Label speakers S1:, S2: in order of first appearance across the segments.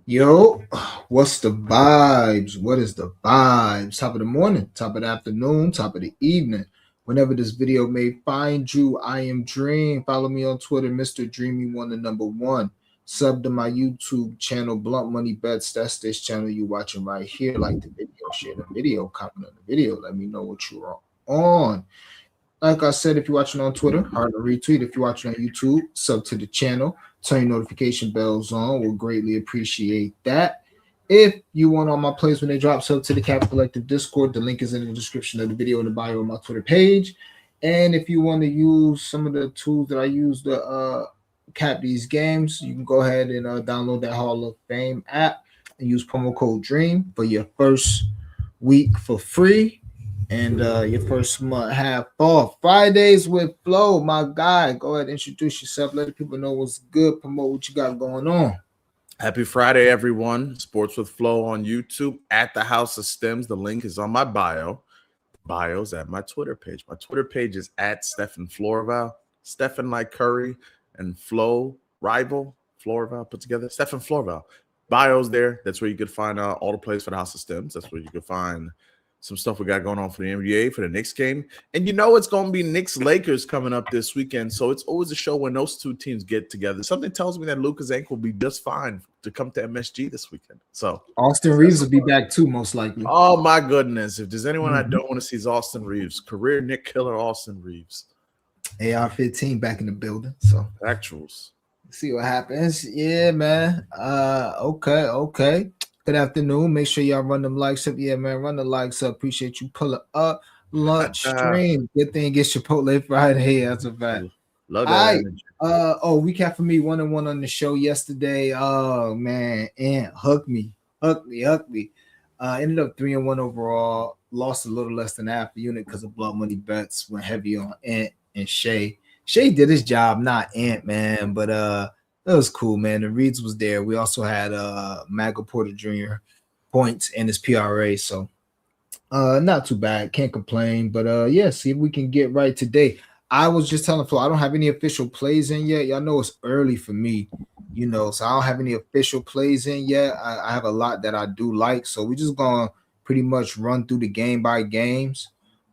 S1: Yo, what's the vibes? What is the vibes? Top of the morning, top of the afternoon, top of the evening. Whenever this video may find you, I am Dream. Follow me on Twitter, Mr. Dreamy1, the number one. Sub to my YouTube channel, Blunt Money Bets. That's this channel you watching right here. Like the video, share the video, comment on the video. Let me know what you are on. Like I said, if you're watching on Twitter, hard to retweet. If you're watching on YouTube, sub to the channel. Turn your notification bells on. We'll greatly appreciate that. If you want all my plays when they drop, sub to the Cap Collective Discord. The link is in the description of the video in the bio on my Twitter page. And if you want to use some of the tools that I use to cap these games, you can go ahead and download that Hall of Fame app and use promo code DREAM for your first week for free. And your first month have off. Fridays with Flo, my guy. Go ahead, introduce yourself. Let the people know what's good. Promote what you got going on.
S2: Happy Friday, everyone. Sports with Flo on YouTube at the House of Stems. The link is on my bio. Bio's at my Twitter page. My Twitter page is at Stephen Florval. Stephen like Curry and Flo rival. Florval put together. Stephen Florval. Bio's there. That's where you could find all the plays for the House of Stems. That's where you could find some stuff we got going on for the NBA, for the Knicks game. And you know it's going to be Knicks-Lakers coming up this weekend, so it's always a show when those two teams get together. Something tells me that Luka's ankle will be just fine to come to MSG this weekend. So
S1: Austin Reeves will be back too, most likely.
S2: Oh, my goodness. If there's anyone I don't want to see is Austin Reeves. Career Nick Killer Austin Reeves.
S1: AR-15 back in the building. So
S2: Actuals.
S1: See what happens. Yeah, man. Okay. Good afternoon. Make sure y'all run them likes up. Yeah, man. Run the likes up. Appreciate you pulling up. Lunch stream. Good thing get Chipotle Friday. That's a fact.
S2: Love that.
S1: Recap for me. 1-1 on the show yesterday. Oh man, Ant hooked me. Ended up 3-1 overall. Lost a little less than half the unit because of Blood Money Bets. Went heavy on Ant and Shay. Shay did his job, not Ant, man. But it was cool, man. The Reeds was there. We also had Michael Porter Jr. points and his PRA, so not too bad. Can't complain. But yeah, see if we can get right today. I was just telling Flo, I don't have any official plays in yet. Y'all know it's early for me, so I don't have any official plays in yet. I have a lot that I do like, so we're just gonna pretty much run through the game by game,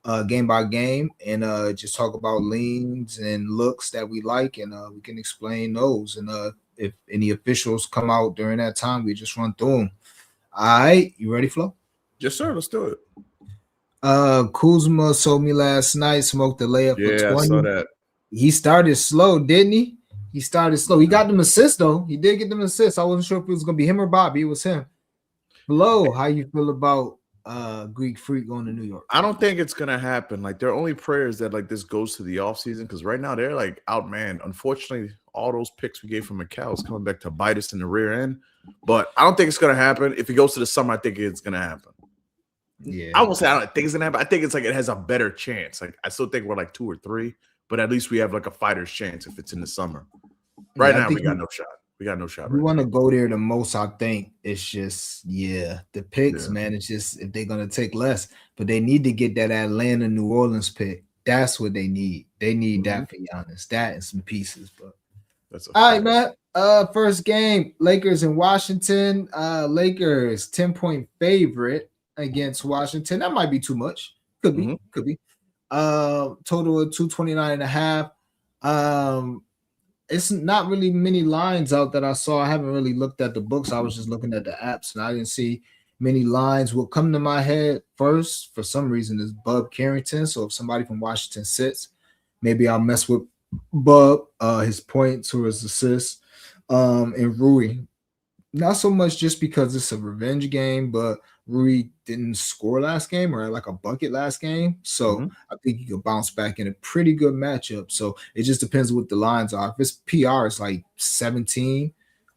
S1: and just talk about leans and looks that we like, and we can explain those. And if any officials come out during that time, we just run through them. All right, you ready, Flo?
S2: Yes, sir. Let's do it.
S1: Kuzma sold me last night, smoked the layup for 20.
S2: I saw that.
S1: He started slow, didn't he? He started slow. He got them assists, though. He did get them assists. I wasn't sure if it was going to be him or Bobby. It was him. Flo, how you feel about Greek Freak going to New York?
S2: I don't think it's going to happen. Like, there are only prayers that, like, this goes to the offseason, because right now they're, like, outmanned. Unfortunately, all those picks we gave from Macau is coming back to bite us in the rear end. But I don't think it's going to happen. If he goes to the summer, I think it's going to happen.
S1: Yeah,
S2: I won't say I don't think it's gonna happen. I think it's like it has a better chance. Like I still think we're like 2 or 3, but at least we have like a fighter's chance if it's in the summer. Right now, we got no shot. We got no shot.
S1: We want to go there the most. I think it's just the picks, man. It's just if they're gonna take less, but they need to get that Atlanta, New Orleans pick. That's what they need. They need that for Giannis. That and some pieces. But
S2: that's
S1: all right, man. First game, Lakers and Washington. Lakers 10-point favorite against Washington. That might be too much. Could be. Total of 229.5. It's not really many lines out that I saw. I haven't really looked at the books. I was just looking at the apps and I didn't see many lines. What come to my head first for some reason is Bub Carrington. So if somebody from Washington sits, maybe I'll mess with Bub, his points or his assists, and Rui. Not so much just because it's a revenge game, but Rui didn't score last game or like a bucket last game. So I think he could bounce back in a pretty good matchup. So it just depends what the lines are. If it's PR, it's like 17.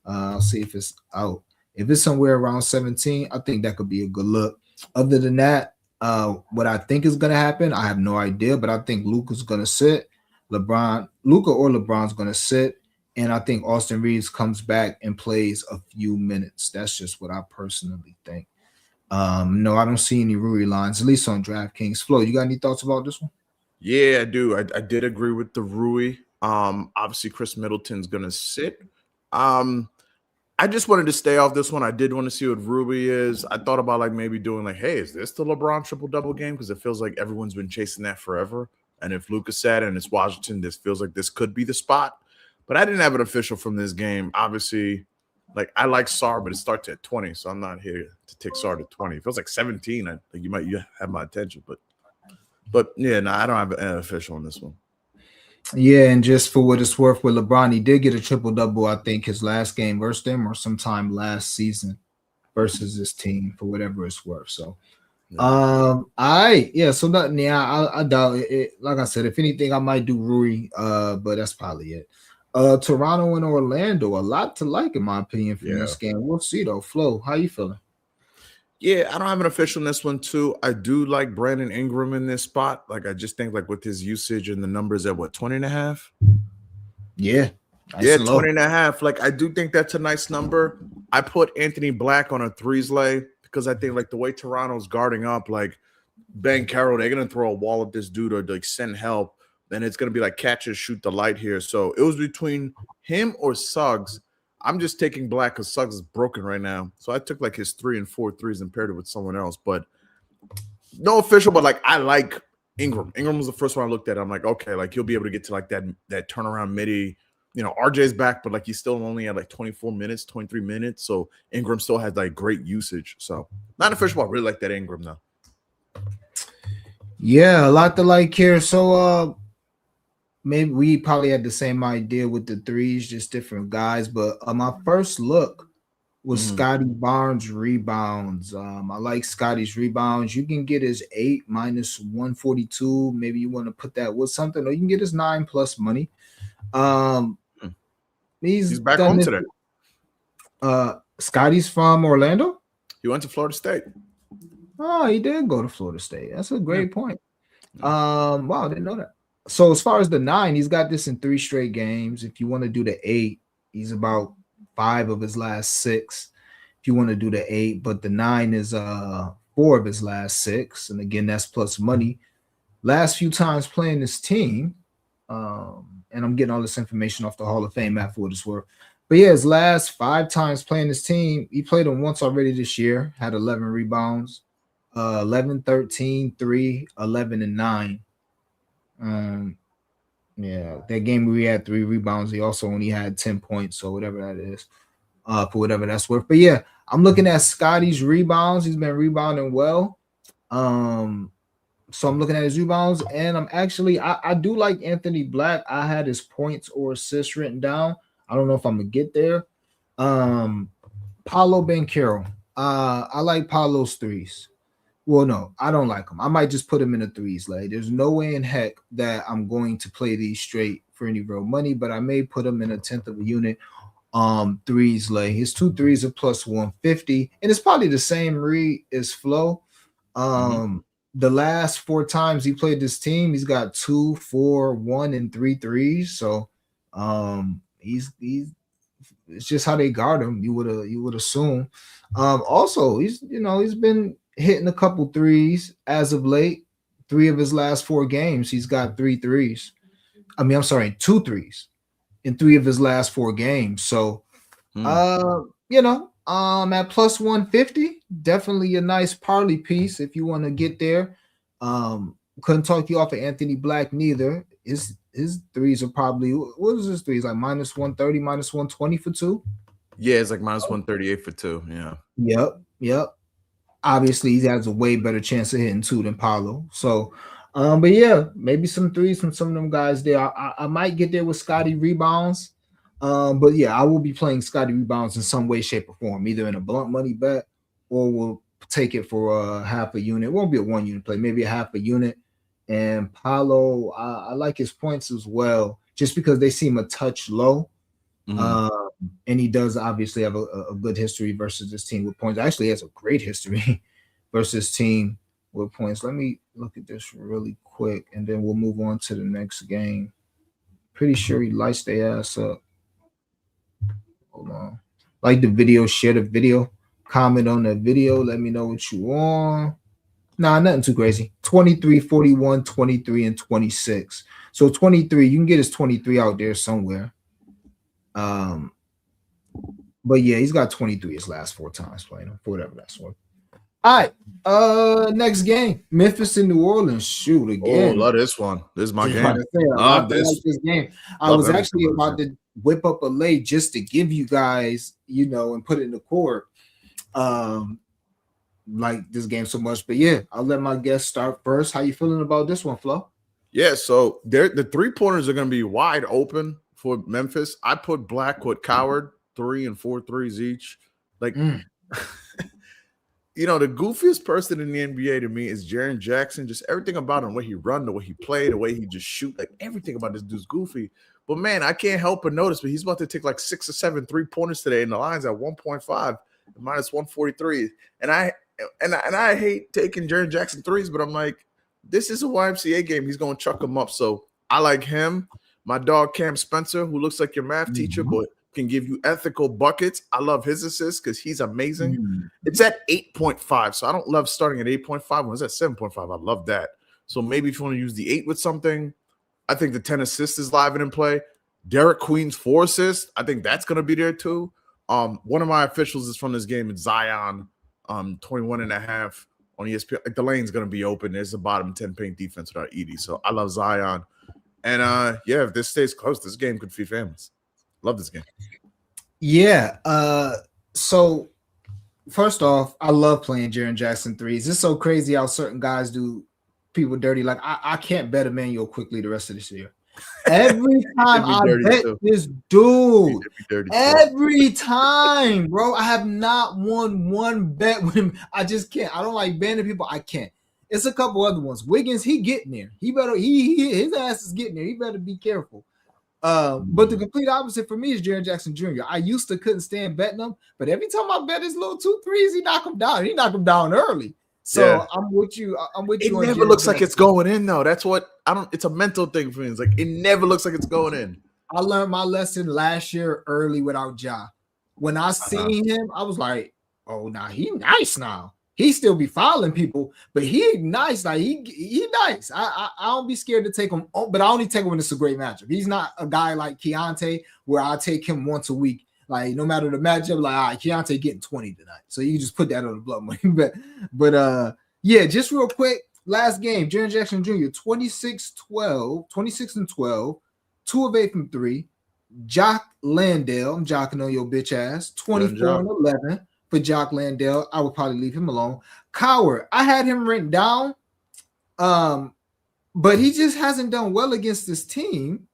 S1: I'll see if it's out. If it's somewhere around 17, I think that could be a good look. Other than that, what I think is going to happen, I have no idea, but I think Luka's going to sit. Luka or LeBron's going to sit. And I think Austin Reeves comes back and plays a few minutes. That's just what I personally think. No, I don't see any Rui lines, at least on DraftKings. Flo, you got any thoughts about this one?
S2: Yeah, I do. I did agree with the Rui. Obviously, Chris Middleton's going to sit. I just wanted to stay off this one. I did want to see what Ruby is. I thought about like maybe doing like, hey, is this the LeBron triple-double game? Because it feels like everyone's been chasing that forever. And if Luka said and it's Washington, this feels like this could be the spot. But I didn't have an official from this game. Obviously, like I like Sar, but it starts at 20, so I'm not here to take Sar to 20. It feels like 17. I think you have my attention, but yeah, no, I don't have an official on this one.
S1: Yeah, and just for what it's worth with LeBron, he did get a triple-double, I think, his last game versus them or sometime last season versus this team for whatever it's worth. So, so nothing. Yeah, I doubt it. Like I said, if anything, I might do Rui, but that's probably it. Toronto and Orlando, a lot to like in my opinion from this game. We'll see though. Flo, how you feeling?
S2: Yeah, I don't have an official in this one too. I do like Brandon Ingram in this spot. Like I just think like with his usage and the numbers at what 20.5.
S1: Yeah.
S2: Yeah, 20.5. Like I do think that's a nice number. I put Anthony Black on a threes lay because I think like the way Toronto's guarding up, like Ben Carroll, they're gonna throw a wall at this dude or like send help. Then it's gonna be like catch and shoot the light here. So it was between him or Suggs. I'm just taking Black because Suggs is broken right now. So I took like his 3 and 4 threes and paired it with someone else. But no official, but like I like Ingram. Ingram was the first one I looked at. I'm like, okay, like he'll be able to get to like that turnaround midi. You know, RJ's back, but like he's still only at like 24 minutes, 23 minutes. So Ingram still has like great usage. So not official, but I really like that Ingram though.
S1: Yeah, a lot to like here. So maybe we probably had the same idea with the threes, just different guys. But my first look was Scotty Barnes rebounds. I like Scotty's rebounds. You can get his 8 minus 142. Maybe you want to put that with something, or you can get his 9+ money. He's back home today. Scotty's from Orlando.
S2: He went to Florida State.
S1: Oh, he did go to Florida State. That's a great point. Wow, I didn't know that. So as far as the 9, he's got this in 3 straight games. If you want to do the 8, he's about 5 of his last 6. If you want to do the 8, but the 9 is 4 of his last 6, and again that's plus money. Last few times playing this team, and I'm getting all this information off the Hall of Fame app for what it's worth. But yeah, his last 5 times playing this team, he played him once already this year, had 11 rebounds, 11, 13, 3, 11, and 9. Yeah, that game where he had 3 rebounds, he also only had 10 points, so whatever that is, for whatever that's worth. But yeah, I'm looking at Scotty's rebounds. He's been rebounding well. So I'm looking at his rebounds, and I'm actually I do like Anthony Black. I had his points or assists written down. I don't know if I'm gonna get there. Paolo Banchero. I like Paolo's threes. Well, no, I don't like him. I might just put him in the threes. Like, there's no way in heck that I'm going to play these straight for any real money, but I may put him in a 10th of a unit. Threes lay. His 2 threes are plus 150, and it's probably the same read as Flo. The last 4 times he played this team, he's got 2, 4, 1, and 3 threes. So he's it's just how they guard him. You would assume. Also, he's been hitting a couple threes as of late. 3 of his last 4 games, he's got 3 threes. I mean, I'm sorry, 2 threes in 3 of his last 4 games. So at plus 150, definitely a nice parlay piece if you want to get there. Couldn't talk you off of Anthony Black neither. His threes are probably, what is his threes, like minus 130, minus 120 for 2?
S2: Yeah, it's like minus 138 for 2. Yeah.
S1: Yep. Obviously, he has a way better chance of hitting 2 than Paolo. So, but yeah, maybe some threes from some of them guys there. I might get there with Scotty rebounds. But yeah, I will be playing Scotty rebounds in some way, shape, or form, either in a blunt money bet or we'll take it for half a unit. It won't be a 1 unit play, maybe a half a unit. And Paolo, I like his points as well, just because they seem a touch low. And he does obviously have a good history versus this team with points. Actually, he has a great history versus team with points. Let me look at this really quick, and then we'll move on to the next game. Pretty sure he lights their ass up. Hold on. Like the video, share the video, comment on the video. Let me know what you want. Nah, nothing too crazy. 23, 41, 23, and 26. So 23, you can get his 23 out there somewhere. But yeah, he's got 23 his last 4 times playing him, for whatever that's worth. All right. Next game. Memphis and New Orleans. Shoot again.
S2: Oh, love this one. This is my
S1: Just
S2: game.
S1: about to say, I like this game. I was actually about to whip up a lay just to give you guys, and put it in the court. Like this game so much. But yeah, I'll let my guests start first. How you feeling about this one, Flo?
S2: Yeah, so the 3-pointers are going to be wide open for Memphis. I put Blackwood, Coward, 3 and 4 threes each. Like, the goofiest person in the NBA to me is Jaren Jackson. Just everything about him, the way he run, the way he play, the way he just shoot, like everything about this dude's goofy. But man, I can't help but notice, but he's about to take like 6 or 7 3-pointers today, and the line's at 1.5, minus 143. And I hate taking Jaren Jackson threes, but I'm like, this is a YMCA game. He's going to chuck them up. So I like him. My dog, Cam Spencer, who looks like your math teacher, but can give you ethical buckets. I love his assists because he's amazing. It's at 8.5. So I don't love starting at 8.5. When it's at 7.5, I love that. So maybe if you want to use the 8 with something, I think the 10 assists is live and in play. Derek Queen's 4 assists, I think that's going to be there too. One of my officials is from this game. It's Zion, 21.5. On ESPN, like the lane's gonna be open. There's the bottom 10 paint defense without Edie. So I love Zion. And if this stays close, this game could feed families. Love this game.
S1: Yeah. So first off, I love playing Jaren Jackson threes. It's so crazy how certain guys do people dirty. Like I can't bet Emmanuel quickly the rest of this year. Every time I bet this dude, every time, bro, I have not won one bet with him. I just can't. I don't like banning people. I can't. It's a couple other ones. Wiggins, he getting there. He better. His ass is getting there. He better be careful. But the complete opposite for me is Jaren Jackson Jr. I used to couldn't stand betting him, but every time I bet his little 2 threes, he knock him down. He knock him down early. So yeah. I'm with you.
S2: It never looks like it's going in though. That's what I don't. It's a mental thing for me. It's like it never looks like it's going in.
S1: I learned my lesson last year early without Ja. When I seen him, I was like, "Oh, nah, he nice now. He still be fouling people, but he nice. Like he nice. I don't be scared to take him, but I only take him when it's a great matchup. He's not a guy like Keontae where I take him once a week. Like no matter the matchup, like all right, Keontae getting 20 tonight. So you just put that on the blood money. but yeah, just real quick, last game, Jaren Jackson Jr. 26 and 12, 2 of 8 from 3. Jock Landale, I'm jocking on your bitch ass, 24 and 11 for Jock Landale. I would probably leave him alone. Coward, I had him written down, but he just hasn't done well against this team.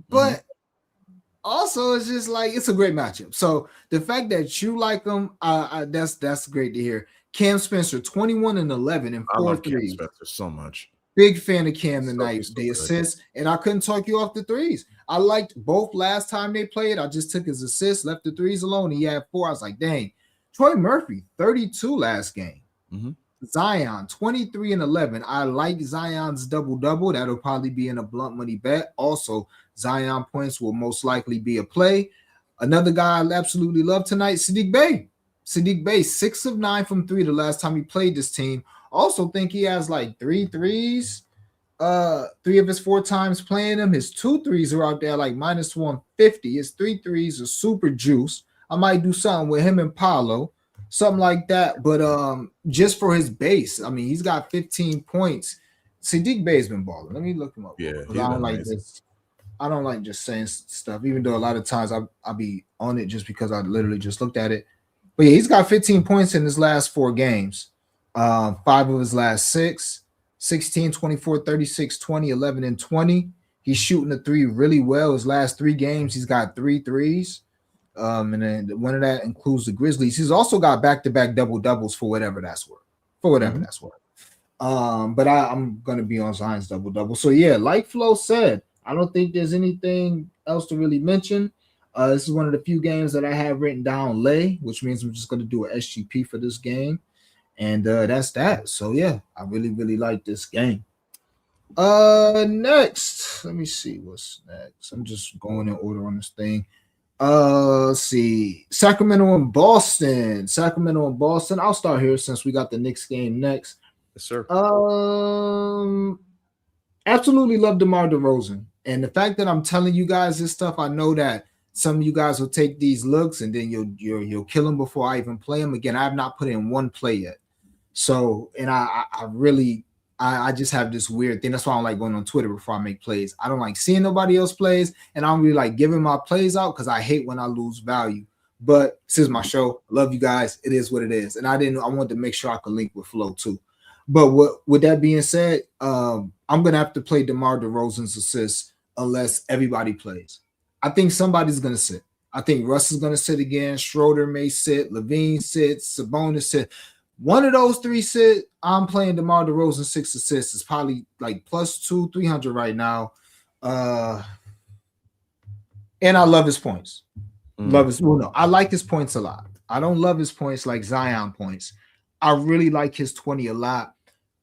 S1: But also, it's just like it's a great matchup. So the fact that you like them, that's great to hear. Cam Spencer, 21 and 11 and 4
S2: I love
S1: threes.
S2: Cam Spencer so much.
S1: Big fan of Cam tonight. The assists, and I couldn't talk you off the threes. I liked both last time they played. I just took his assists, left the threes alone. He had 4. I was like, dang. Troy Murphy, 32 last game. Zion, 23 and 11. I like Zion's double-double. That'll probably be in a blunt money bet. Also, Zion points will most likely be a play. Another guy I absolutely love tonight, Saddiq Bey. Saddiq Bey, 6 of 9 from 3 the last time he played this team. Also think he has like 3 threes. 3 of his 4 times playing him. His 2 threes are out there like minus 150. His 3 threes are super juice. I might do something with him and Paolo, something like that. But just for his base, I mean, he's got 15 points. Saddiq Bey's been balling. Let me look him up.
S2: Yeah,
S1: I don't like this. I don't like just saying stuff, even though a lot of times I'll be on it just because I literally just looked at it. But yeah, he's got 15 points in his last 4 games. 5 of his last 6, 16, 24, 36, 20, 11, and 20. He's shooting the 3 really well. His last 3 games, he's got 3 threes. And then one of that includes the Grizzlies. He's also got back-to-back double-doubles for whatever that's worth. But I'm going to be on Zion's double-double. So, yeah, like Flo said, I don't think there's anything else to really mention. This is one of the few games that I have written down lay, which means we're just going to do an SGP for this game. And that's that. So, yeah, I really, really like this game. Next, let me see what's next. I'm just going in order on this thing. Let's see. Sacramento and Boston. I'll start here since we got the Knicks game next.
S2: Yes, sir.
S1: Absolutely love DeMar DeRozan. And the fact that I'm telling you guys this stuff, I know that some of you guys will take these looks and then you'll kill them before I even play them. Again, I have not put in one play yet. So, and I just have this weird thing. That's why I don't like going on Twitter before I make plays. I don't like seeing nobody else plays, and I don't really like giving my plays out because I hate when I lose value. But this is my show. I love you guys. It is what it is. And I wanted to make sure I could link with Flo too. But with that being said, I'm gonna have to play DeMar DeRozan's assists unless everybody plays. I think somebody's gonna sit. I think Russ is gonna sit again. Schroeder may sit. Levine sits. Sabonis sit. One of those three sit. I'm playing DeMar DeRozan 6 assists. It's probably like +2, 300 right now. And I love his points. I like his points a lot. I don't love his points like Zion points. I really like his 20 a lot.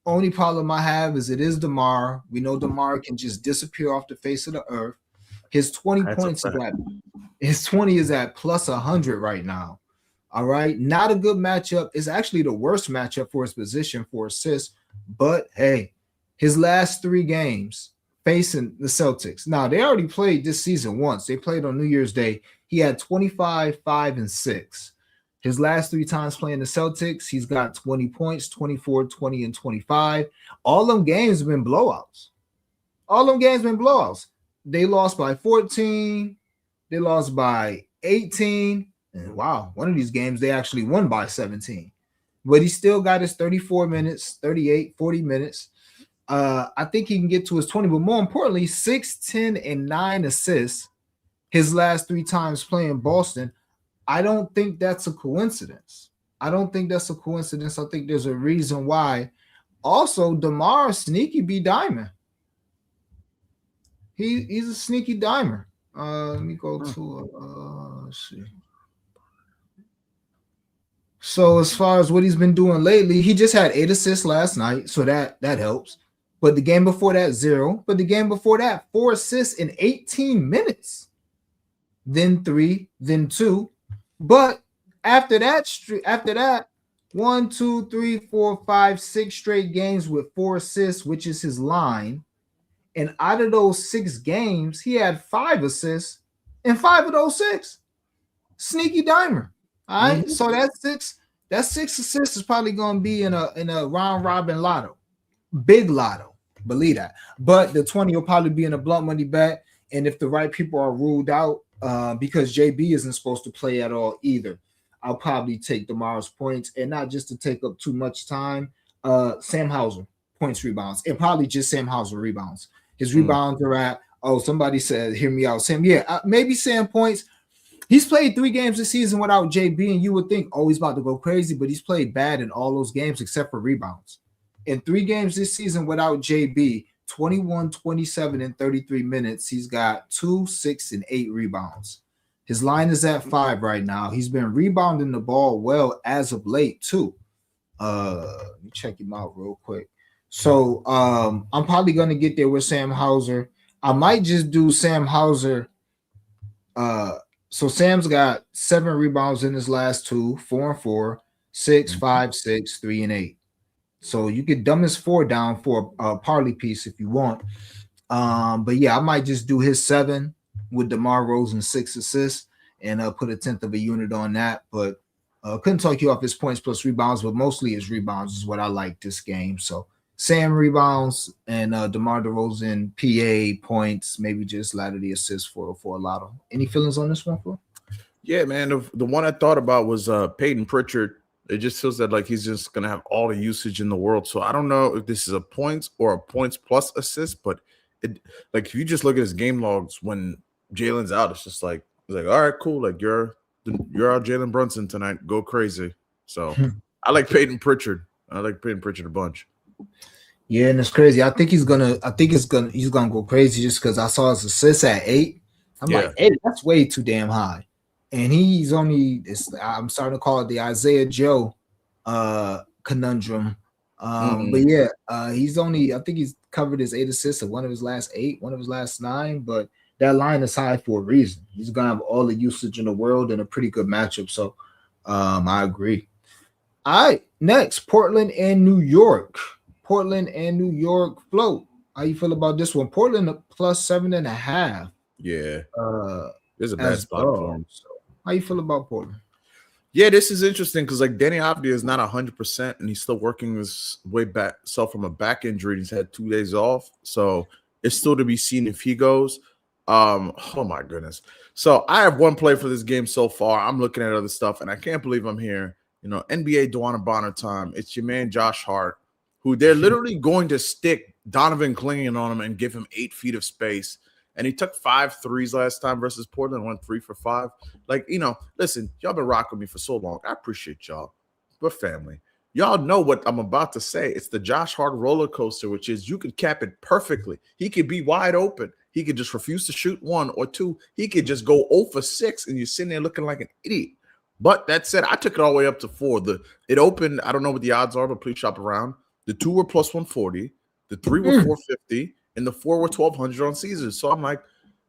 S1: Only problem I have is it is DeMar. We know DeMar can just disappear off the face of the earth. His 20 points is at +100 right now. All right. Not a good matchup. It's actually the worst matchup for his position for assists. But hey, his last 3 games facing the Celtics. Now, they already played this season once. They played on New Year's Day. He had 25, 5, and 6. His last 3 times playing the Celtics, he's got 20 points, 24, 20, and 25. All them games have been blowouts. They lost by 14. They lost by 18. And wow, one of these games they actually won by 17. But he still got his 34 minutes, 38, 40 minutes. I think he can get to his 20, but more importantly, 6, 10, and 9 assists his last 3 times playing Boston. I don't think that's a coincidence. I think there's a reason why. Also, DeMar sneaky B diamond. He's a sneaky dimer. Let me go to let's see. So as far as what he's been doing lately, he just had 8 assists last night, so that helps. But the game before that, 0. But the game before that, 4 assists in 18 minutes. Then 3, then 2. But after that, 1, 2, 3, 4, 5, 6 straight games with 4 assists, which is his line. And out of those 6 games, he had 5 assists in 5 of those 6. Sneaky dimer. All right. Mm-hmm. So that 6 assists is probably going to be in a round robin lotto. Big lotto. Believe that. But the 20 will probably be in a blunt money bet. And if the right people are ruled out, because JB isn't supposed to play at all either, I'll probably take DeMar's points, and not just to take up too much time. Sam Hauser points, rebounds, and probably just Sam Hauser rebounds. His rebounds are at, somebody said, hear me out, Sam. Yeah, maybe Sam points. He's played 3 games this season without JB, and you would think, he's about to go crazy, but he's played bad in all those games except for rebounds. In 3 games this season without JB, 21, 27, and 33 minutes, he's got 2, 6, and 8 rebounds. His line is at 5 right now. He's been rebounding the ball well as of late, too. Let me check him out real quick. So I'm probably going to get there with Sam Hauser. I might just do Sam Hauser. So Sam's got 7 rebounds in his last 2, 4 and 4, 6, 5, 6, 3, and 8. So you could dumb his 4 down for a parlay piece if you want. But yeah, I might just do his 7 with DeMar DeRozan 6 assists and put a 1/10 of a unit on that. But couldn't talk you off his points plus rebounds, but mostly his rebounds is what I like this game. So Sam rebounds and DeMar DeRozan PA points, maybe just ladder the assists for a lotto. Any feelings on this one, Phil?
S2: Yeah, man. The one I thought about was Peyton Pritchard. It just feels that like he's just gonna have all the usage in the world. So I don't know if this is a points or a points plus assist, but it like if you just look at his game logs when Jalen's out, it's just like all right, cool. Like you're out Jalen Brunson tonight. Go crazy. So I like Peyton Pritchard. I like Peyton Pritchard a bunch.
S1: Yeah, and it's crazy. I think he's gonna go crazy just because I saw his assists at 8. I'm like, 8, that's way too damn high. And I'm starting to call it the Isaiah Joe conundrum. But yeah, I think he's covered his 8 assists of one of his last 8, one of his last 9, but that line is high for a reason. He's gonna have all the usage in the world and a pretty good matchup. So I agree. All right, next, Portland and New York. Flo, how you feel about this one? Portland plus 7.5.
S2: Yeah. There's a bad
S1: as
S2: spot for him.
S1: well. So how you feel about Portland?
S2: Yeah, this is interesting because like Danny Avdia is not 100%, and he's still working his way back self from a back injury. He's had 2 days off, so it's still to be seen if he goes. Oh my goodness. So I have one play for this game so far. I'm looking at other stuff, and I can't believe I'm here. NBA Dewana Bonner time. It's your man Josh Hart, who they're literally going to stick Donovan Clingan on him and give him 8 feet of space. And he took 5 threes last time versus Portland, went 3 for 5. Like, listen, y'all been rocking with me for so long. I appreciate y'all. We're family. Y'all know what I'm about to say. It's the Josh Hart roller coaster, which is you could cap it perfectly. He could be wide open. He could just refuse to shoot 1 or 2. He could just go 0 for 6, and you're sitting there looking like an idiot. But that said, I took it all the way up to 4. It opened, I don't know what the odds are, but please shop around. The 2 were plus 140. The 3 were 450. And the 4 were 1,200 on Caesars. So I'm like,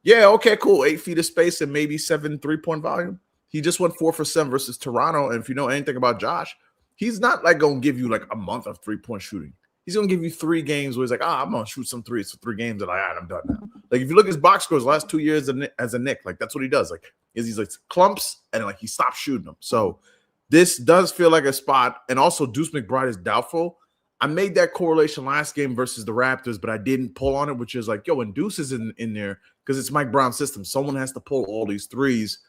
S2: yeah, okay, cool. 8 feet of space and maybe 7 3-point volume. He just went 4 for 7 versus Toronto. And if you know anything about Josh, he's not like going to give you like a month of 3-point shooting. He's going to give you 3 games where he's like, I'm going to shoot some threes for 3 games. And I'm done now. Like if you look at his box scores last 2 years as a Knick, like that's what he does. Like he's like clumps and like he stops shooting them. So this does feel like a spot. And also Deuce McBride is doubtful. I made that correlation last game versus the Raptors, but I didn't pull on it, which is like, when Deuce is in there, because it's Mike Brown's system, someone has to pull all these threes.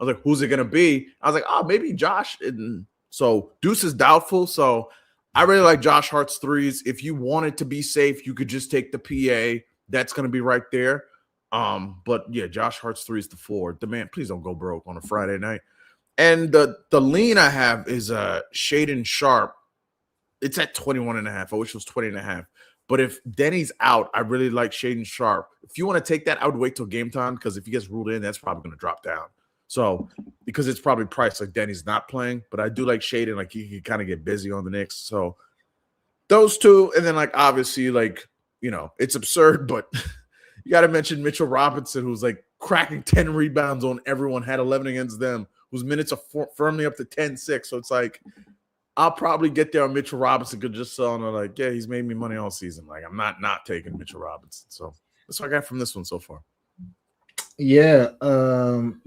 S2: I was like, who's it going to be? I was like, maybe Josh. And so Deuce is doubtful. So I really like Josh Hart's threes. If you wanted to be safe, you could just take the PA. That's going to be right there. But yeah, Josh Hart's threes to 4. The man, please don't go broke on a Friday night. And the lean I have is Shaedon Sharpe. It's at 21.5. I wish it was 20.5. But if Denny's out, I really like Shaedon Sharpe. If you want to take that, I would wait till game time because if he gets ruled in, that's probably going to drop down. So because it's probably priced like Denny's not playing, but I do like Shaedon. Like he can kind of get busy on the Knicks. So those 2, and then like obviously like it's absurd, but you got to mention Mitchell Robinson, who's like cracking 10 rebounds on everyone, had 11 against them, whose minutes are firmly up to 10-6. So it's like, I'll probably get there on Mitchell Robinson because just so like, yeah, he's made me money all season. Like, I'm not taking Mitchell Robinson. So that's what I got from this one so far.
S1: Yeah,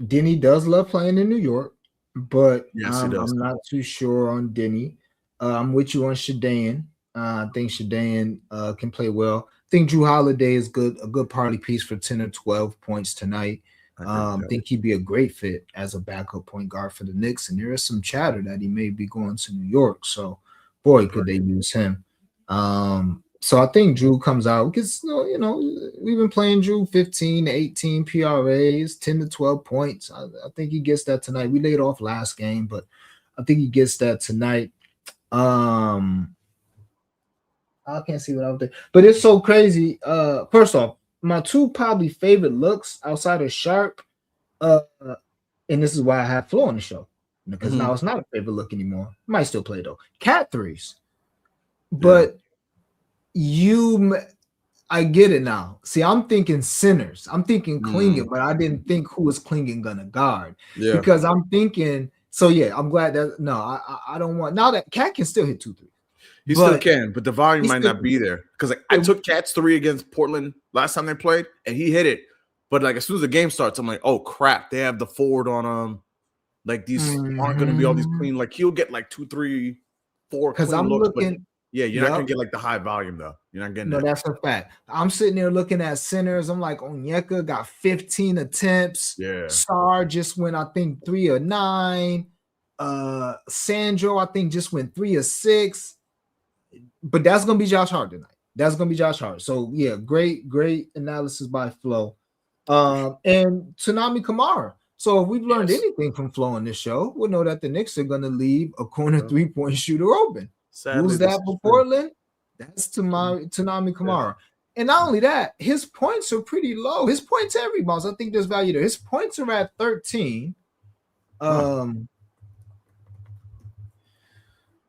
S1: Denny does love playing in New York, but
S2: yes, he does.
S1: I'm not too sure on Denny. I'm with you on Shaedon. I think Shaedon can play well. I think Drew Holiday is a good party piece for 10 or 12 points tonight. I think he'd be a great fit as a backup point guard for the Knicks, and there is some chatter that he may be going to New York. So, boy, could they use him. So I think Drew comes out because we've been playing Drew 15 to 18 PRAs, 10 to 12 points. I think he gets that tonight. We laid off last game, but I think he gets that tonight. I can't see what I would think, but it's so crazy. First off, my 2 probably favorite looks outside of Sharpe, and this is why I have Flo on the show because now it's not a favorite look anymore. Might still play though. Cat threes, but I get it now. See, I'm thinking centers. I'm thinking Clingan, but I didn't think who was Clingan gonna guard because I'm thinking. So yeah, I'm glad that I don't want now that Cat can still hit 2 3.
S2: He still can, but the volume might not be there. Because I took Cat's 3 against Portland last time they played, and he hit it. But like as soon as the game starts, I'm like, oh crap, they have the forward on him. Like these aren't going to be all these clean. Like he'll get like 2, 3, 4. Because I'm looks, looking. You're not going to get like the high volume though. You're not getting.
S1: No, that's a fact. I'm sitting there looking at centers. I'm like, Onyeka got 15 attempts.
S2: Yeah.
S1: Sarr just went, I think 3 of 9. Sandro, I think just went 3 of 6. But that's going to be Josh Hart tonight. So, yeah, great analysis by Flo. And Tsunami Kamara. So, if we've learned anything from Flo on this show, we'll know that the Knicks are going to leave a corner 3-point shooter open. Sadly, who's that for Portland? That's Tsunami Kamara. Yeah. And not only that, his points are pretty low. His points and rebounds, I think there's value there. His points are at 13.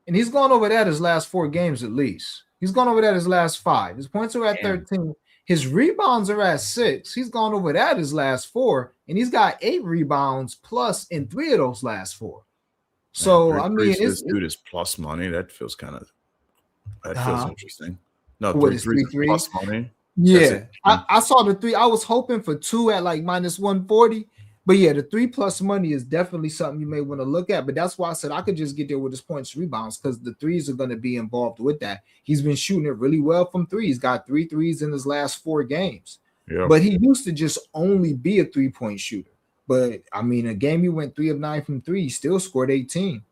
S1: And he's gone over that his last 4 games at least. He's gone over that his last 5. His points are at 13. His rebounds are at 6. He's gone over that his last 4. And he's got 8 rebounds plus in 3 of those last 4. So, I mean,
S2: this dude is plus money. That feels interesting. No,
S1: what is 3
S2: plus money.
S1: Yeah. I saw the 3. I was hoping for 2 at like minus 140. But yeah, the 3+ money is definitely something you may want to look at. But that's why I said I could just get there with his points, rebounds, because the threes are going to be involved with that. He's been shooting it really well from three. He's got 3 threes in his last 4 games.
S2: Yeah.
S1: But he used to just only be a 3-point shooter. But I mean, a game he went 3 of 9 from three, he still scored 18.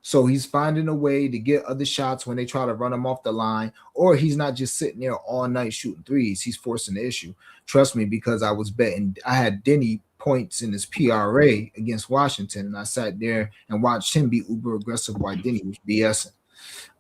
S1: So he's finding a way to get other shots when they try to run him off the line, or he's not just sitting there all night shooting threes. He's forcing the issue. Trust me, because I was betting, I had Denny points in his PRA against Washington, and I sat there and watched him be uber aggressive while Denny was BSing.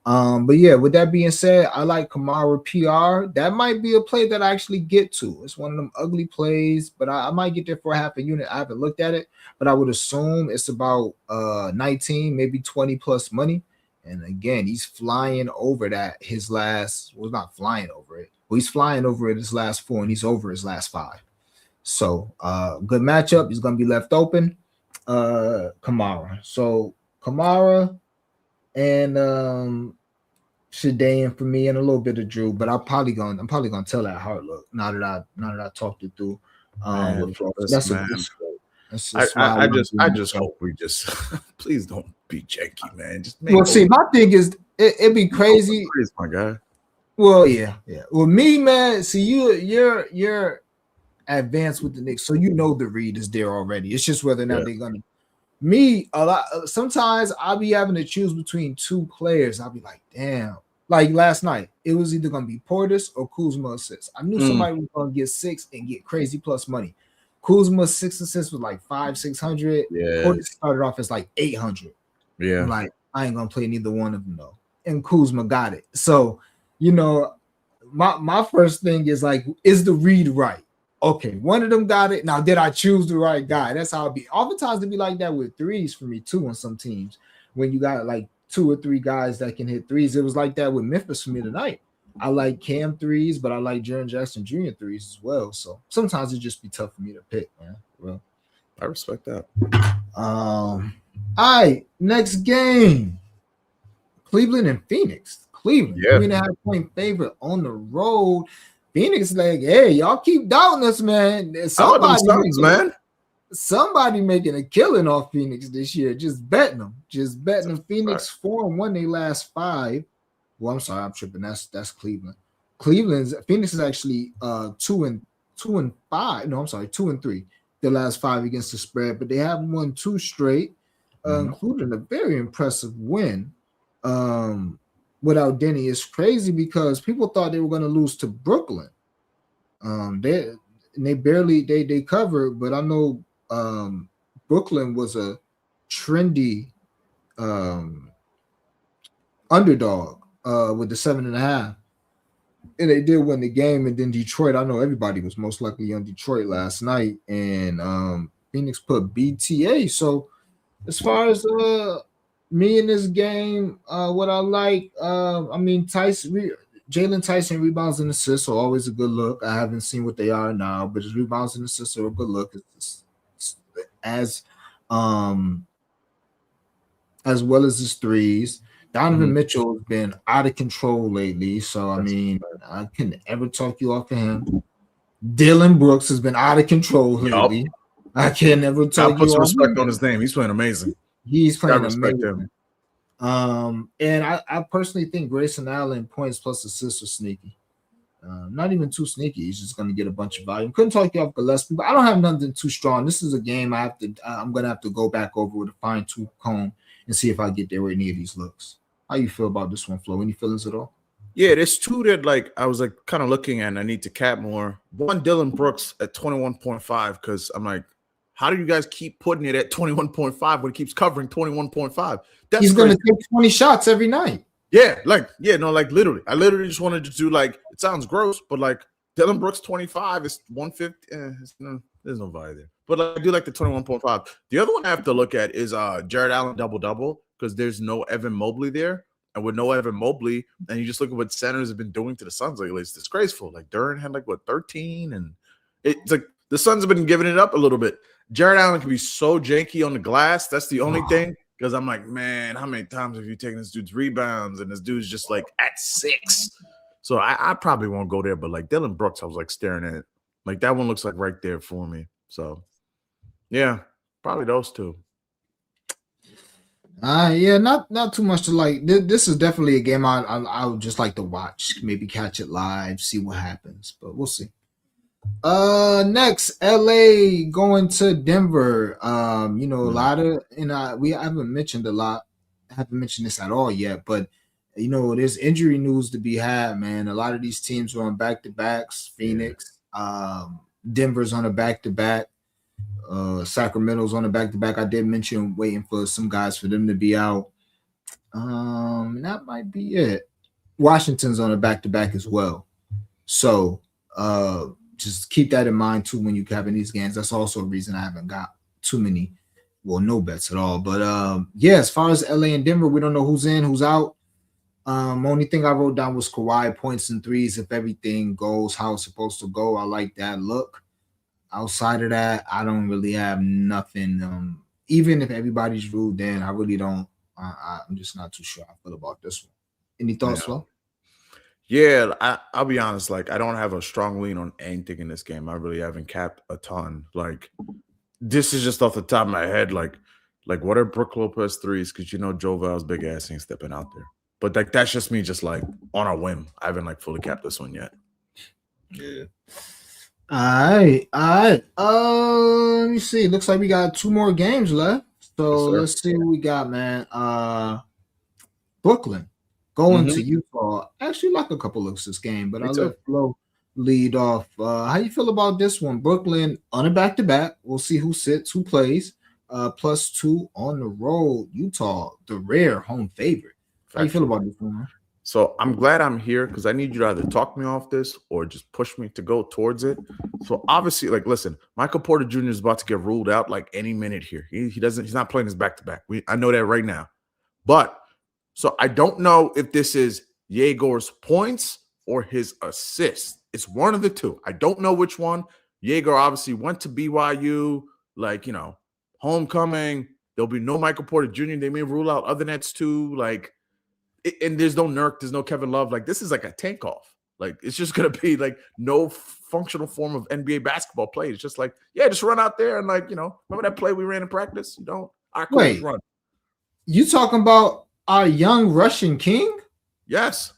S1: But yeah, with that being said, I like Kamara PR. That might be a play that I actually get to. It's one of them ugly plays, but I might get there for a half a unit. I haven't looked at it, but I would assume it's about 19, maybe 20+ money. And again, he's flying over that his last, well, not flying over it, but he's flying over it his last 4, and he's over his last 5. So good matchup. He's gonna be left open. Kamara. So Kamara and Shadane for me, and a little bit of Drew, but I'm probably gonna tell that hard look now that I talked it through. That's a good scope.
S2: I just hope we just please don't be janky, man. Just
S1: see, my thing is it'd be crazy.
S2: My guy.
S1: Well, yeah. Well, me, man. See, you're advanced with the Knicks, so you know the read is there already. It's just whether or not they're gonna. Me, a lot. Sometimes I'll be having to choose between 2 players. I'll be like, damn. Like last night, it was either gonna be Portis or Kuzma assists. I knew somebody was gonna get 6 and get crazy plus money. Kuzma's 6 assists was like 500-600.
S2: Yeah.
S1: Portis started off as like 800.
S2: Yeah.
S1: I'm like, I ain't gonna play neither one of them though. And Kuzma got it. So, my first thing is like, is the read right? Okay, one of them got it. Now, did I choose the right guy? That's how it be. Oftentimes it be like that with threes for me too on some teams. When you got like 2 or 3 guys that can hit threes, it was like that with Memphis for me tonight. I like Cam threes, but I like Jaren Jackson Jr. threes as well. So sometimes it just be tough for me to pick, man. Well,
S2: I respect that.
S1: All right, next game. Cleveland and Phoenix. Cleveland, 3.5-point favorite on the road. Phoenix, like, hey, y'all keep doubting us, man. Somebody making a killing off Phoenix this year. Just betting them. Phoenix 4-1 they last 5. Well, I'm sorry, I'm tripping. That's Cleveland. Phoenix is actually 2-5. No, I'm sorry, 2-3. The last 5 against the spread, but they haven't won 2 straight, including a very impressive win. Without Denny. It's crazy because people thought they were going to lose to Brooklyn. They barely covered, but I know Brooklyn was a trendy underdog with the 7.5, and they did win the game. And then Detroit, I know everybody was most likely on Detroit last night, and Phoenix put BTA. So as far as me in this game, what I like, I mean, Jalen Tyson rebounds and assists are always a good look. I haven't seen what they are now, but his rebounds and assists are a good look. As well as his threes. Donovan Mitchell has been out of control lately, so I mean, I can never talk you off of him. Dylan Brooks has been out of control lately. I can never talk you off.
S2: Put some respect on his name. He's playing amazing.
S1: He's playing amazing. And I personally think Grayson Allen points plus assists are sneaky. Not even too sneaky. He's just going to get a bunch of volume. Couldn't talk you off Gillespie, but I don't have nothing too strong. This is a game I'm going to have to go back over with a fine-tooth comb and see if I get there with any of these looks. How you feel about this one, Flo? Any feelings at all?
S2: Yeah, there's 2 that like I was like kind of looking at and I need to cap more. One, Dylan Brooks at 21.5, because I'm like, how do you guys keep putting it at 21.5 when it keeps covering 21.5?
S1: He's going to take 20 shots every night.
S2: Yeah, literally. I literally just wanted to do like, it sounds gross, but like Dylan Brooks 25 is 150. There's no value there. But I do like the 21.5. The other one I have to look at is Jared Allen double-double, because there's no Evan Mobley there. And with no Evan Mobley, and you just look at what centers have been doing to the Suns lately, it's disgraceful. Like Duren had 13, and it's like the Suns have been giving it up a little bit. Jared Allen can be so janky on the glass. That's the only thing. Because I'm like, man, how many times have you taken this dude's rebounds? And this dude's just like at 6. So I probably won't go there. But like Dylan Brooks, I was like staring at it. Like that one looks like right there for me. So Yeah, probably those two.
S1: Yeah, not too much to like. This is definitely a game I would just like to watch, maybe catch it live, see what happens, but we'll see. Next, LA going to Denver. A lot of I haven't mentioned a lot. I haven't mentioned this at all yet, but there's injury news to be had, man. A lot of these teams are on back to backs. Phoenix, Denver's on a back to back. Sacramento's on a back to back. I did mention waiting for some guys for them to be out. That might be it. Washington's on a back to back as well. So, just keep that in mind too when you're having these games. That's also a reason I haven't got too many, no bets at all. But as far as LA and Denver, we don't know who's in, who's out. Only thing I wrote down was Kawhi points and threes. If everything goes how it's supposed to go, I like that look. Outside of that, I don't really have nothing. Even if everybody's ruled in, I really don't. I'm just not too sure I feel about this one. Any thoughts, Flo?
S2: Yeah, I'll be honest. Like, I don't have a strong lean on anything in this game. I really haven't capped a ton. Like, this is just off the top of my head. Like what are Brook Lopez threes? Because Joe Val's big ass ain't stepping out there. But like, that's just me, just like on a whim. I haven't like fully capped this one yet.
S1: Yeah. All right. Let me see. Looks like we got 2 more games left. So let's see what we got, man. Brooklyn going to Utah. Actually, like a couple looks this game, but I'll let Flo lead off. How you feel about this one? Brooklyn on a back-to-back. We'll see who sits, who plays. +2 on the road. Utah, the rare home favorite. How you feel about this one, man?
S2: So I'm glad I'm here because I need you to either talk me off this or just push me to go towards it. So obviously, like, listen, Michael Porter Jr. is about to get ruled out like any minute here. He's not playing his back-to-back. I know that right now. But so I don't know if this is Yegor's points or his assists. It's one of the two. I don't know which one. Yegor obviously went to BYU, like, homecoming. There'll be no Michael Porter Jr. They may rule out other Nets too. Like, and there's no Nurk, there's no Kevin Love. Like, this is like a tank off. Like, it's just gonna be like no functional form of NBA basketball play. It's just like, just run out there and like, remember that play we ran in practice? Our coach run.
S1: You talking about our young Russian king?
S2: Yes.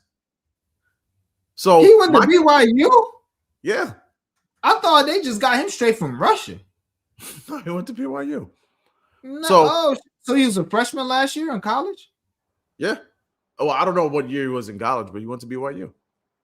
S2: So
S1: he went to BYU?
S2: Yeah.
S1: I thought they just got him straight from Russia.
S2: No, he went to BYU.
S1: No, so he was a freshman last year in college?
S2: Yeah. Oh, I don't know what year he was in college, but he went to BYU.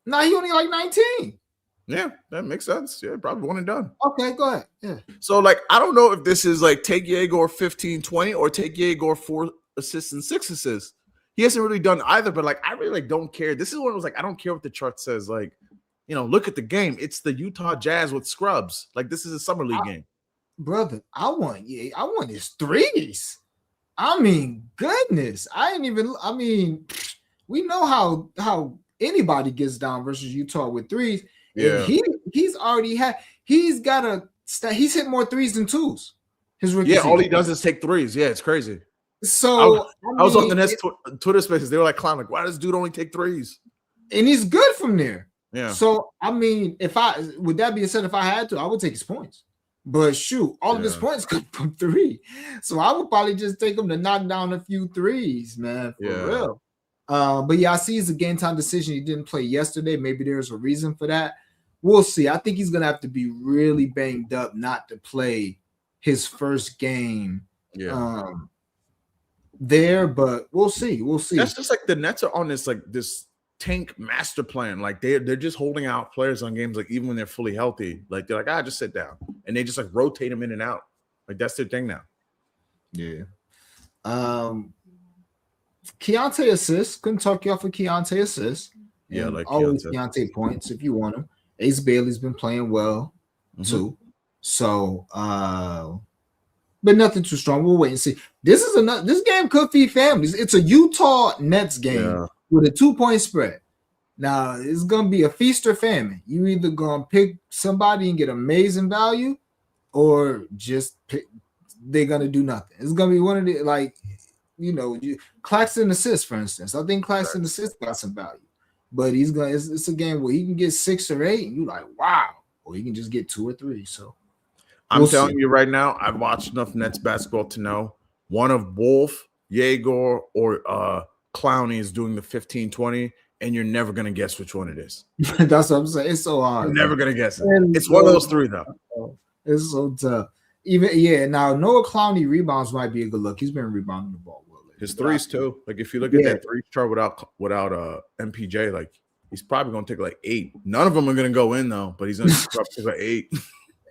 S1: No, he only like 19.
S2: Yeah, that makes sense. Yeah, probably one and done.
S1: Okay, go ahead. Yeah.
S2: So, like, I don't know if this is like take Yegor 15-20 or take Yegor 4 assists and 6 assists. He hasn't really done either, but like, I really like don't care. This is one was like, I don't care what the chart says. Like, look at the game. It's the Utah Jazz with scrubs. Like, this is a summer league game.
S1: Brother, I want his threes. I mean, goodness. We know how anybody gets down versus Utah with threes.
S2: Yeah.
S1: And he's hit more threes than twos. His rookie season.
S2: All he does is take threes. Yeah, it's crazy.
S1: So
S2: I was on the Nets Twitter spaces. They were like, clown, like, why does dude only take threes?
S1: And he's good from there.
S2: Yeah.
S1: So with that being said, if I had to, I would take his points. But shoot, all of his points come from 3. So I would probably just take him to knock down a few threes, man, for real. But I see it's a game time decision. He didn't play yesterday. Maybe there's a reason for that. We'll see. I think he's going to have to be really banged up not to play his first game there, but we'll see. We'll see.
S2: That's just like the Nets are on this tank master plan. Like they're just holding out players on games, like even when they're fully healthy. Like they're like, just sit down. And they just like rotate them in and out. Like that's their thing now.
S1: Yeah. Keontae assists. Couldn't talk you off of Keontae assists.
S2: Yeah, like
S1: always Keontae points if you want him. Ace Bailey's been playing well too. So but nothing too strong. We'll wait and see. This game could feed families. It's a Utah Nets game with a 2-point spread. Now it's gonna be a feast or famine. You either gonna pick somebody and get amazing value, or just they're gonna do nothing. It's gonna be one of the Claxton assists, for instance. I think Claxton assists got some value, but it's a game where he can get 6 or 8, and you're like, wow, or he can just get 2 or 3. So
S2: I'm telling you right now, I've watched enough Nets basketball to know one of Wolf, Yeager, or Clowney is doing the 15-20, and you're never going to guess which one it is.
S1: That's what I'm saying. It's so hard.
S2: You're never going to guess it. It's one of those three, though.
S1: It's so tough. Now Noah Clowney rebounds might be a good look. He's been rebounding the ball well.
S2: His threes too. Like if you look at that three chart without MPJ, like he's probably gonna take like 8. None of them are gonna go in though, but he's gonna take like 8.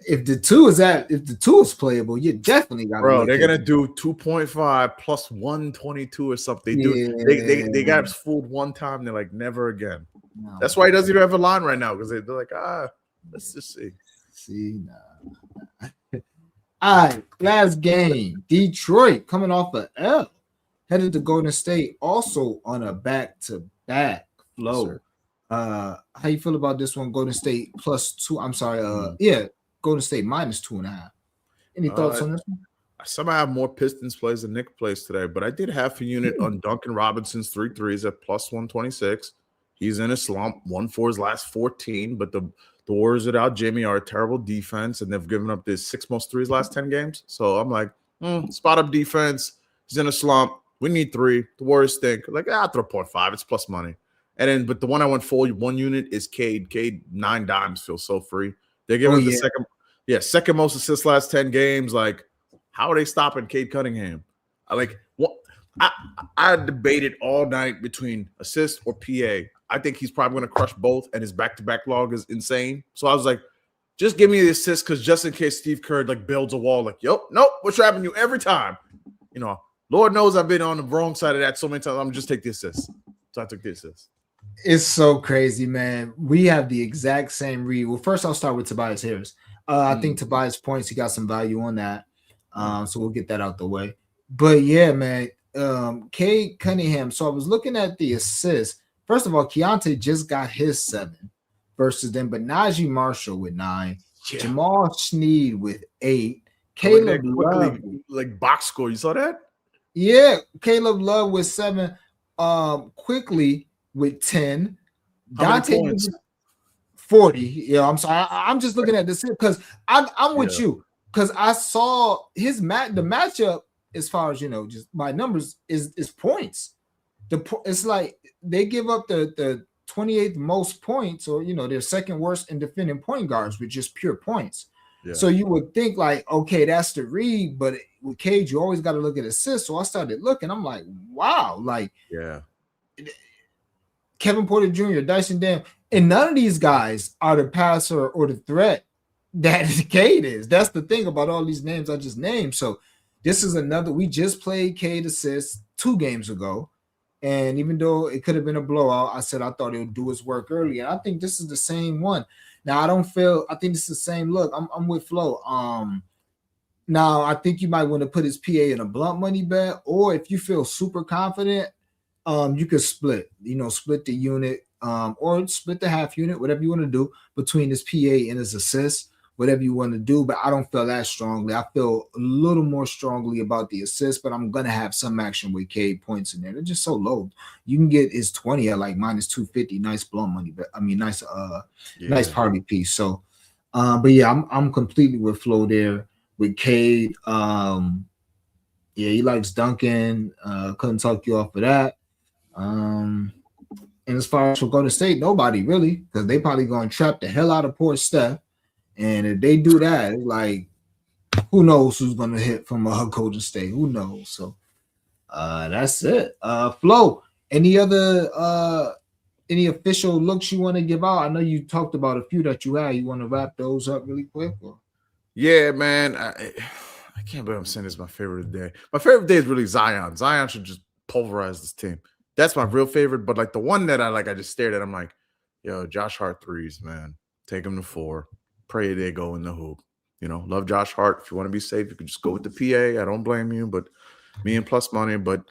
S1: If the two is playable, you definitely got.
S2: Bro, they're gonna do 2.5 plus 122 or something. They got fooled one time. They're like never again. No. That's why he doesn't even have a line right now because they're like let's just see.
S1: Nah. All right, last game. Detroit coming off an L, headed to Golden State, also on a back-to-back flow. How you feel about this one? Golden State +2. I'm sorry. Golden State -2.5. Any thoughts on this one?
S2: I somehow have more Pistons plays than Knicks plays today, but I did half a unit on Duncan Robinson's 3 threes at +126. He's in a slump. 1 for his last 14, but the Warriors without Jimmy are a terrible defense, and they've given up their 6 most threes last 10 games. So I'm like, spot up defense. He's in a slump. We need 3. The Warriors stink. Like, I'll throw 0.5. It's plus money. And then, but the one I went full 1 unit is Cade. Cade 9 dimes feels so free. They're giving the second most assists last 10 games. Like, how are they stopping Cade Cunningham? I debated all night between assist or PA. I think he's probably going to crush both, and his back-to-back log is insane. So I was like, just give me the assist because just in case Steve Kerr like builds a wall, like, nope, we're trapping you every time. You know, Lord knows I've been on the wrong side of that so many times. I'm just take the assist. So I took the assist.
S1: It's so crazy, man. We have the exact same read. Well, first I'll start with Tobias Harris. I think Tobias points, he got some value on that. So we'll get that out the way. But yeah, man, Cade Cunningham. So I was looking at the assists. First of all, Keontae just got his 7 versus them, but Najee Marshall with 9, Jamal Sneed with 8, Caleb Love,
S2: like box score. You saw that?
S1: Yeah, Caleb Love with 7, quickly with 10, Dante 40. Yeah, I'm sorry. I'm just looking at this because I'm with you because I saw his the matchup as far as just my numbers is points. It's like they give up the 28th most points, or they're second worst in defending point guards with just pure points. Yeah. So you would think like, okay, that's the read, but with Cade, you always got to look at assists. So I started looking. I'm like, wow, like Kevin Porter Jr., Dyson Dam, and none of these guys are the passer or the threat that Cade is. That's the thing about all these names I just named. So this is another. We just played Cade assists 2 games ago. And even though it could have been a blowout, I said I thought it would do its work early. And I think this is the same one. Now, I think this is the same look. I'm with Flo. Now, I think you might want to put his PA in a blunt money bet, or if you feel super confident, you could split the unit or split the half unit, whatever you want to do between his PA and his assist. Whatever you want to do, but I don't feel that strongly. I feel a little more strongly about the assist, but I'm going to have some action with Cade points in there. They're just so low. You can get his 20 at like -250. Nice blunt money, but nice party piece. So, but yeah, I'm completely with Flo there with Cade. He likes Duncan. Couldn't talk you off of that. And as far as for Golden State, nobody really, because they probably going to trap the hell out of poor Steph. And if they do that, it's like, who knows who's going to hit from Golden State? Who knows? So that's it. Flo, any official looks you want to give out? I know you talked about a few that you had. You want to wrap those up really quick? Or?
S2: Yeah, man. I can't believe I'm saying this is my favorite day. My favorite day is really Zion. Zion should just pulverize this team. That's my real favorite. But like the one that I just stared at, I'm like, yo, Josh Hart threes, man. Take him to 4. Pray they go in the hoop. Love Josh Hart. If you want to be safe, you can just go with the PA. I don't blame you, but me and plus money. But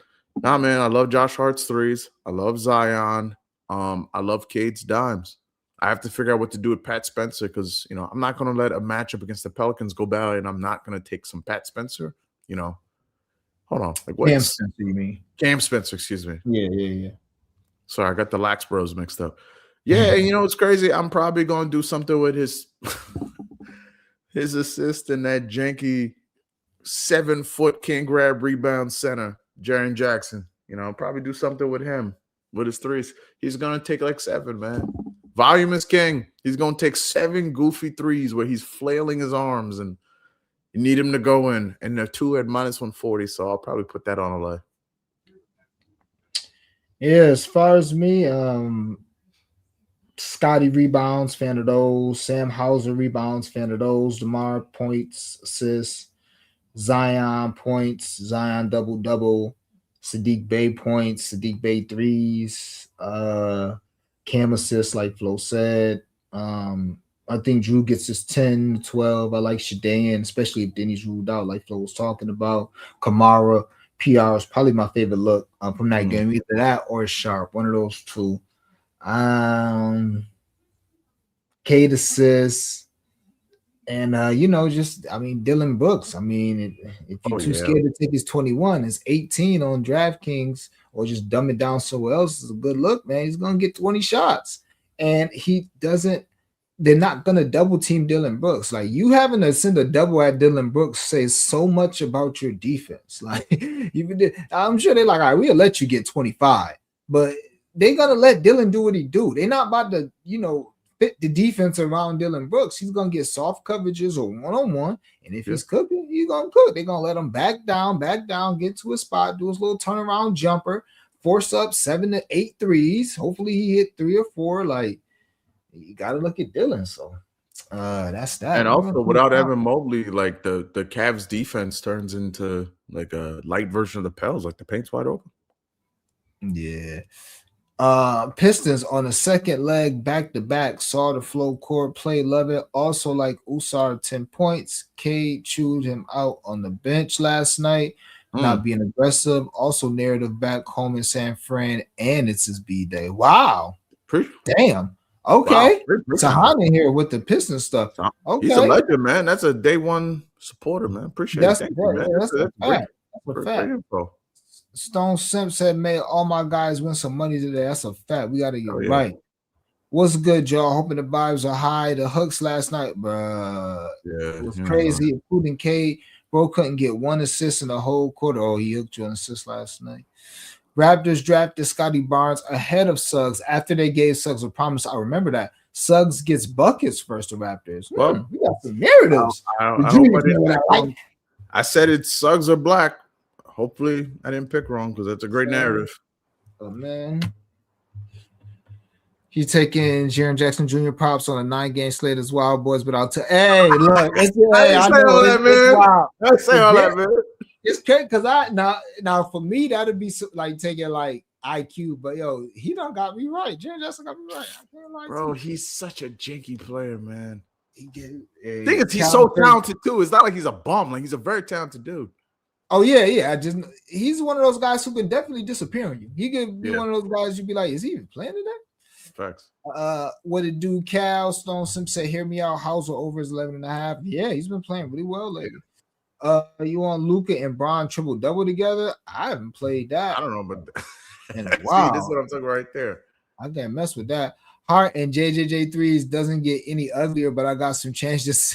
S2: nah, man, I love Josh Hart's threes. I love Zion. I love Cade's dimes. I have to figure out what to do with Pat Spencer because I'm not going to let a matchup against the Pelicans go by, and I'm not going to take some Pat Spencer. Hold on, like what?
S1: Cam Spencer, you mean?
S2: Cam Spencer, excuse me.
S1: Yeah. Sorry,
S2: I got the Lax Bros mixed up. Yeah, it's crazy. I'm probably going to do something with his his assist in that janky 7-foot king grab rebound center, Jaren Jackson. Probably do something with him with his threes. He's gonna take like 7, man. Volume is king. He's gonna take 7 goofy threes where he's flailing his arms, and you need him to go in. And they're 2 at -140, so I'll probably put that on a lay.
S1: Yeah, as far as me, Scotty rebounds, fan of those. Sam Hauser rebounds, fan of those. DeMar points, assists. Zion points, Zion double-double. Sadiq Bey points, Sadiq Bey threes. Cam assists, like Flo said. I think Drew gets his 10, 12. I like Shadayan, especially if Denny's ruled out, like Flo was talking about. Kamara, PR is probably my favorite look from that game. Either that or Sharp, one of those two. Cade assists. And Dylan Brooks. If you're too scared to take his 21, it's 18 on DraftKings, or just dumb it down somewhere else. It's a good look, man. He's gonna get 20 shots, and they're not gonna double team Dylan Brooks. Like, you having to send a double at Dylan Brooks says so much about your defense. Like, I'm sure they're like, all right, we'll let you get 25, but they're gonna let Dylan do what he do. They're not about to, fit the defense around Dylan Brooks. He's gonna get soft coverages or one-on-one, and if he's cooking, he's gonna cook. They're gonna let him back down, get to his spot, do his little turnaround jumper, force up 7 to 8 threes. Hopefully he hit 3 or 4. Like, you gotta look at Dylan. So that's that.
S2: And also, without Evan Mobley, like the Cavs defense turns into like a light version of the Pels, like the paint's wide open.
S1: Yeah. Pistons on the second leg back-to-back, saw the flow court play, love it. Also like Usar 10 points. Cade chewed him out on the bench last night, not being aggressive. Also narrative back home in San Fran, and it's his B-Day. Wow. Damn. Okay. Wow. Tahani here with the Pistons stuff. Okay.
S2: He's a legend, man. That's a day one supporter, man. Appreciate it. Thank you, man.
S1: That's a fact. That's a fact. Stone Simp said, "May all my guys win some money today." That's a fact. We got to get right. What's good, y'all? Hoping the vibes are high. The hooks last night, bro. Yeah, it was crazy. Including Cade. Bro couldn't get 1 assist in the whole quarter. Oh, he hooked you an assist last night. Raptors drafted Scotty Barnes ahead of Suggs after they gave Suggs a promise. I remember that. Suggs gets buckets first to Raptors. Well, we got some narratives.
S2: I said it's Suggs or Black. Hopefully, I didn't pick wrong because that's a great narrative.
S1: Oh, man. He's taking Jaren Jackson Jr. props on a 9-game slate as Wild Boys, but I'll tell. Hey, look, I say all that, man. It's crazy because now for me that'd be like taking like IQ, but yo, he done got me right. Jaren Jackson got me right. I can't lie,
S2: bro. He's such a janky player, man. Thing is, he's so talented too. It's not like he's a bum. Like, he's a very talented dude.
S1: Oh yeah. He's one of those guys who can definitely disappear on you. He could be one of those guys you'd be like, is he even playing today?
S2: Facts.
S1: What it do? Cal Stone Sim said, "Hear me out. Hauser over his 11.5." Yeah, he's been playing really well lately. You want Luka and Bron triple double together? I haven't played that.
S2: I don't know, but
S1: wow,
S2: see, this is what I'm talking right there.
S1: I can't mess with that. Hart and JJJ threes doesn't get any uglier, but I got some chances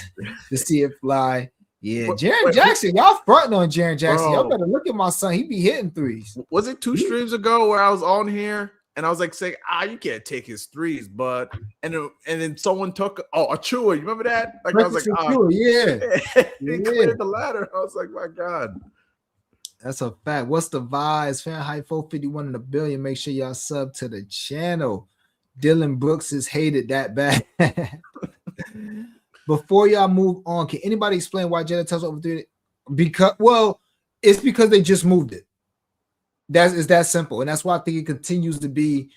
S1: to see it fly. Yeah, Jaren Jackson, y'all fronting on Jaren Jackson. Y'all better look at my son. He be hitting threes.
S2: Was it 2 streams ago where I was on here and I was like saying, you can't take his threes, but and then someone took Achua. You remember that? Like, I was like, he cleared the ladder. I was like, my God.
S1: That's a fact. What's the vibes? Fahrenheit 451 in a billion. Make sure y'all sub to the channel. Dylan Brooks is hated that bad. Before y'all move on, can anybody explain why Jalen Tubbs overthrew it? It's because they just moved it. It's that simple, and that's why I think it continues to be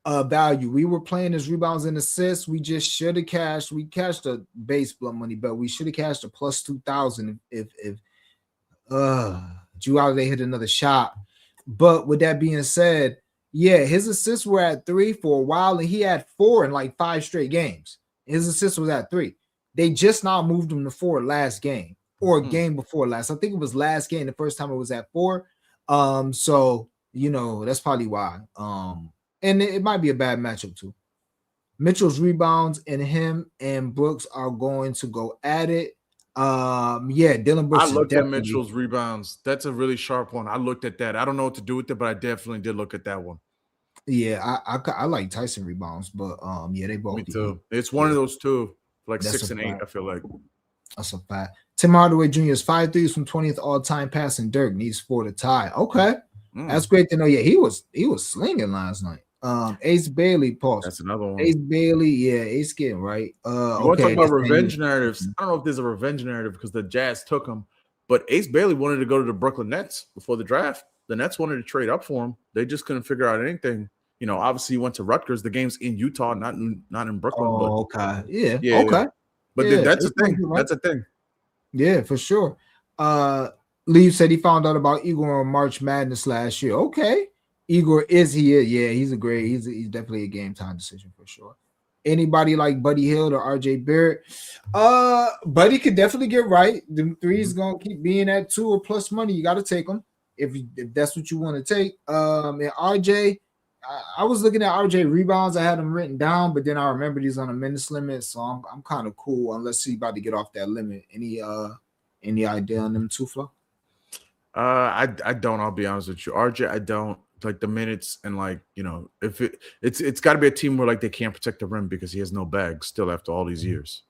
S1: value. We were playing as rebounds and assists. We just should have cashed. We cashed a base blunt money, but we should have cashed a plus 2,000 if Drew Holiday hit another shot. But with that being said, yeah, his assists were at 3 for a while, and he had 4 in like 5 straight games. His assist was at 3. They just now moved him to 4 last game or game before last. I think it was last game. The first time it was at 4. So that's probably why. And it might be a bad matchup too. Mitchell's rebounds and him and Brooks are going to go at it. Yeah, Dylan Brooks
S2: I
S1: is
S2: looked at
S1: definitely.
S2: Mitchell's rebounds. That's a really sharp one. I looked at that. I don't know what to do with it, but I definitely did look at that one.
S1: Yeah, I like Tyson rebounds, but yeah, they both.
S2: Me too. It's one of those two, like
S1: That's
S2: 6 and 8. I feel like
S1: that's a fact. Tim Hardaway Jr. is 5 threes from 20th all-time passing. Dirk needs 4 to tie. Okay, that's great to know. Yeah, he was slinging last night. Ace Bailey, pause.
S2: That's another one.
S1: Ace Bailey, yeah, Ace getting right.
S2: You want to talk about revenge narratives? I don't know if there's a revenge narrative because the Jazz took him, but Ace Bailey wanted to go to the Brooklyn Nets before the draft. The Nets wanted to trade up for him. They just couldn't figure out anything. You know, obviously he went to Rutgers. The game's in Utah, not in Brooklyn.
S1: Oh,
S2: but,
S1: okay, yeah,
S2: yeah,
S1: okay.
S2: But
S1: yeah,
S2: that's a thing. Right? That's a thing.
S1: Yeah, for sure. Lee said he found out about Igor on March Madness last year. Okay. Igor is here. Yeah, he's definitely a game time decision for sure. Anybody like Buddy Hield or RJ Barrett? Buddy could definitely get right. The threes gonna keep being at 2 or plus money. You got to take them if that's what you want to take. And RJ, I was looking at RJ rebounds. I had them written down, but then I remembered he's on a minutes limit, so I'm kind of cool unless he's about to get off that limit. Any idea on them two, Flo?
S2: I don't. I'll be honest with you, RJ. I don't like the minutes and like if it's got to be a team where like they can't protect the rim because he has no bag still after all these years.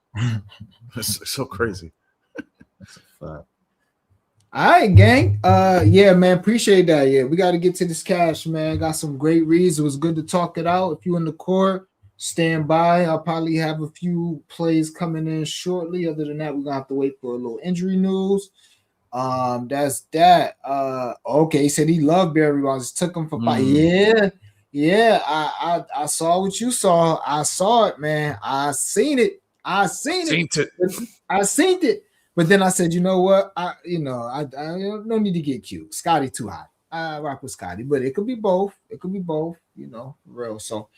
S2: It's so crazy.
S1: That's a fact. All right, gang. Yeah, man, appreciate that. Yeah, we got to get to this cash, man. Got some great reads. It was good to talk it out. If you in the court, stand by. I'll probably have a few plays coming in shortly. Other than that, we're gonna have to wait for a little injury news. That's that. Okay, he said he loved Barry rebounds. Took him for 5. Yeah. I saw what you saw. I saw it, man. I seen it. I seen it. But then I said, you know what? I no need to get cute. Scotty too hot. I rock with Scotty, but it could be both. For real. So,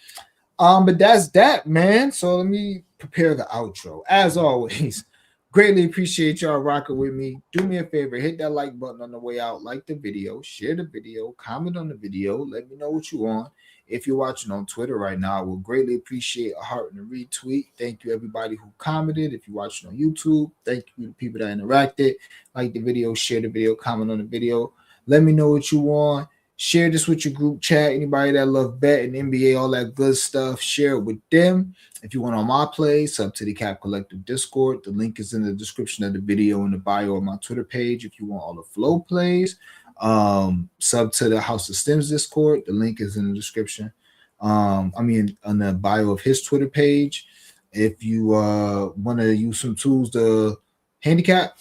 S1: but that's that, man. So let me prepare the outro. As always, greatly appreciate y'all rocking with me. Do me a favor, hit that like button on the way out, like the video, share the video, comment on the video, let me know what you want. If you're watching on Twitter right now, I will greatly appreciate a heart and a retweet. Thank you, everybody who commented. If you're watching on YouTube, thank you to the people that interacted. Like the video, share the video, comment on the video. Let me know what you want. Share this with your group chat. Anybody that love betting, NBA, all that good stuff, share it with them. If you want on my plays, sub to the Cap Collective Discord. The link is in the description of the video in the bio of my Twitter page. If you want all the flow plays, sub to the House of Stems Discord. The link is in the description. On the bio of his Twitter page. If you want to use some tools to handicap,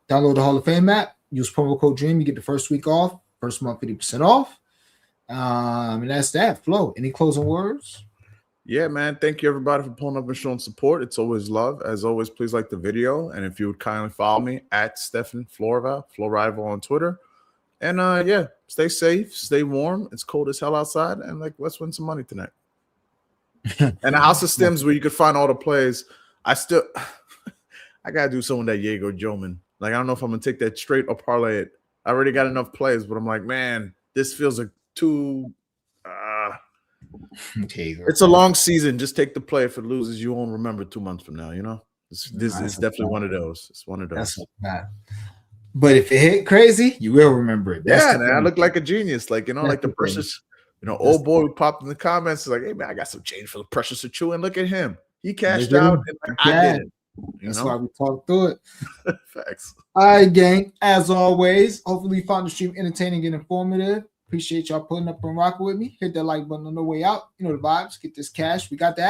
S1: download the Hall of Fame app. Use promo code DREAM. You get the first week off. First month 50% off. And that's that. Flo, any closing words?
S2: Yeah, man. Thank you, everybody, for pulling up and showing support. It's always love. As always, please like the video. And if you would kindly follow me at Stephen Florival, Florival on Twitter. And stay safe, stay warm. It's cold as hell outside. And let's win some money tonight. And the House of Stems, where you could find all the plays. I gotta do some of that Jaeger Joman. I don't know if I'm gonna take that straight or parlay it. I already got enough plays, but I'm like, man, this feels like too. It's a long season. Just take the play. If it loses, you won't remember 2 months from now. This is definitely one of those. It's one of those.
S1: But if it hit crazy, you will remember it.
S2: Man, I look like a genius. Like the Precious. Old boy who popped in the comments is like, hey man, I got some change for the Precious Achiuwa, and look at him. He cashed out, and I did it.
S1: That's why we talked through it.
S2: Facts.
S1: All right, gang. As always, hopefully you found the stream entertaining and informative. Appreciate y'all pulling up and rocking with me. Hit that like button on the way out. You know the vibes. Get this cash. We got that.